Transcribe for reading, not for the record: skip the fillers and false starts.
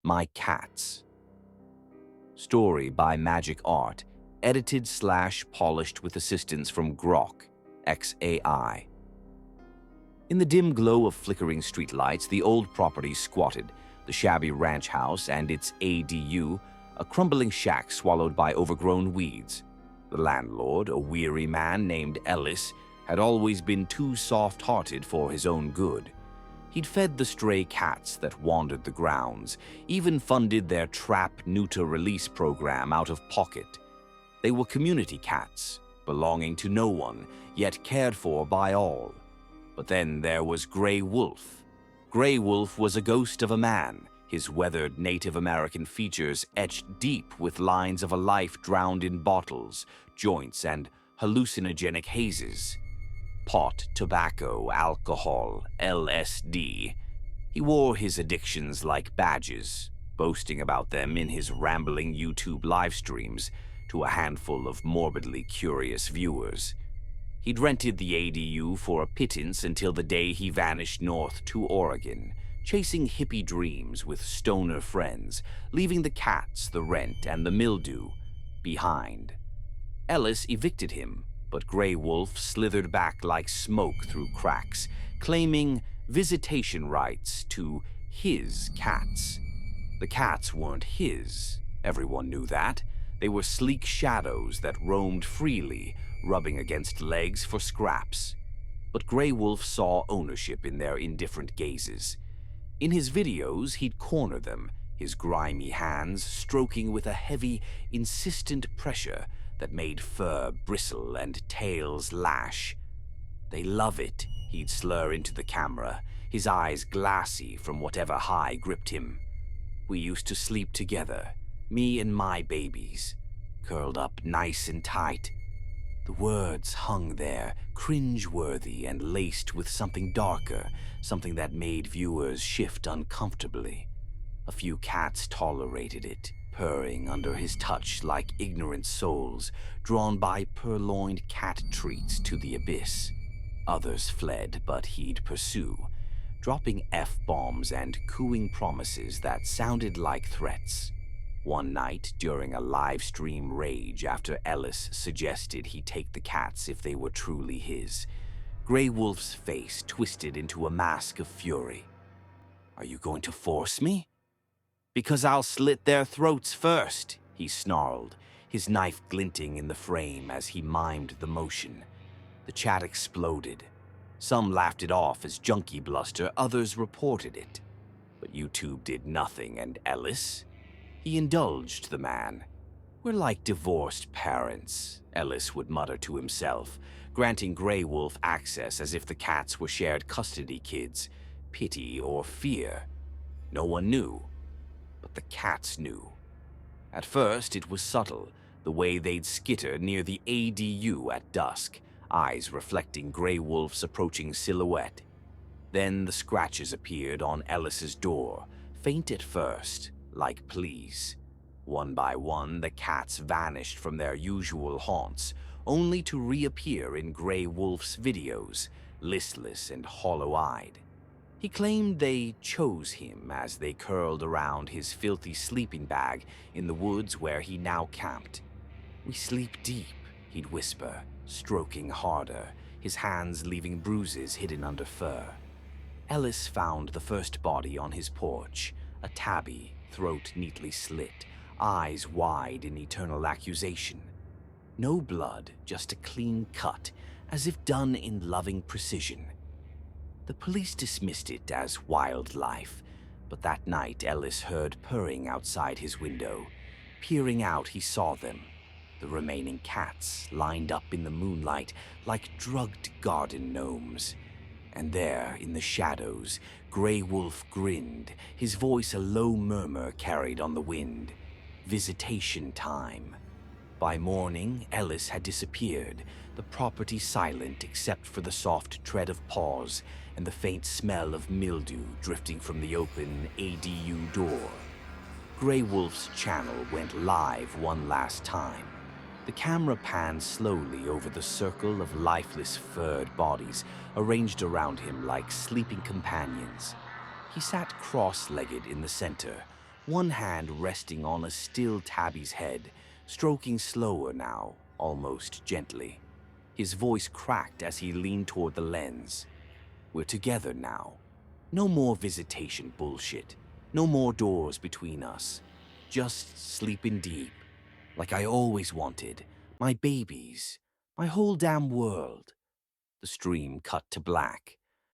My Cats. Story by Magic Art, edited/polished with assistance from Grok, XAI. In the dim glow of flickering streetlights, the old property squatted, the shabby ranch house and its ADU, a crumbling shack swallowed by overgrown weeds. The landlord, a weary man named Ellis, had always been too soft-hearted for his own good. He'd fed the stray cats that wandered the grounds, even funded their trap-neuter release program out of pocket. They were community cats, belonging to no one, yet cared for by all. But then there was Grey Wolf. Grey Wolf was a ghost of a man, his weathered Native American features etched deep with lines of a life drowned in bottles, joints, and hallucinogenic hazes. Pot, tobacco, alcohol, LSD. He wore his addictions like badges, boasting about them in his rambling YouTube live streams to a handful of morbidly curious viewers. He'd rented the ADU for a pittance until the day he vanished north to Oregon, chasing hippie dreams with stoner friends, leaving the cats, the rent, and the mildew behind. Ellis evicted him, but Grey Wolf slithered back like smoke through cracks, claiming visitation rights to his cats. The cats weren't his, everyone knew that. They were sleek shadows that roamed freely, rubbing against legs for scraps. But Grey Wolf saw ownership in their indifferent gazes. In his videos, he'd corner them, his grimy hands stroking with a heavy, insistent pressure that made fur bristle and tails lash. "They love it," he'd slur into the camera, his eyes glassy from whatever high gripped him. "We used to sleep together, me and my babies, curled up nice and tight." The words hung there, cringe-worthy and laced with something darker, something that made viewers shift uncomfortably. A few cats tolerated it, purring under his touch like ignorant souls, drawn by purloined cat treats to the abyss. Others fled, but he'd pursue, dropping F-bombs and cooing promises that sounded like threats. One night, during a live stream rage after Ellis suggested he take the cats if they were truly his, Grey Wolf's face twisted into a mask of fury. "Are you going to force me?" "Because I'll slit their throats first," he snarled, his knife glinting in the frame as he mimed the motion. The chat exploded. Some laughed it off as junkie bluster, others reported it. But YouTube did nothing, and Ellis? He indulged the man. "We're like divorced parents," Ellis would mutter to himself, granting Grey Wolf access as if the cats were shared custody kids. Pity or fear? No one knew. But the cats knew. At first, it was subtle, the way they'd skitter near the ADU at dusk, eyes reflecting Grey Wolf's approaching silhouette. Then the scratches appeared on Ellis's door, faint at first, like pleas. One by one, the cats vanished from their usual haunts, only to reappear in Grey Wolf's videos, listless and hollow-eyed. He claimed they chose him as they curled around his filthy sleeping bag in the woods where he now camped. "We sleep deep," he'd whisper, stroking harder, his hands leaving bruises hidden under fur. Ellis found the first body on his porch, a tabby, throat neatly slit, eyes wide in eternal accusation. No blood, just a clean cut, as if done in loving precision. The police dismissed it as wildlife, but that night Ellis heard purring outside his window. Peering out, he saw them, the remaining cats lined up in the moonlight like drugged garden gnomes. And there, in the shadows, Grey Wolf grinned, his voice a low murmur carried on the wind. Visitation time. By morning, Ellis had disappeared, the property silent except for the soft tread of paws and the faint smell of mildew drifting from the open ADU door. Grey Wolf's channel went live one last time. The camera panned slowly over the circle of lifeless furred bodies arranged around him like sleeping companions. He sat cross-legged in the center, one hand resting on a still Tabby's head, stroking slower now, almost gently. His voice cracked as he leaned toward the lens. We're together now. No more visitation bullshit. No more doors between us. Just sleeping deep, like I always wanted. My babies. My whole damn world. The stream cut to black.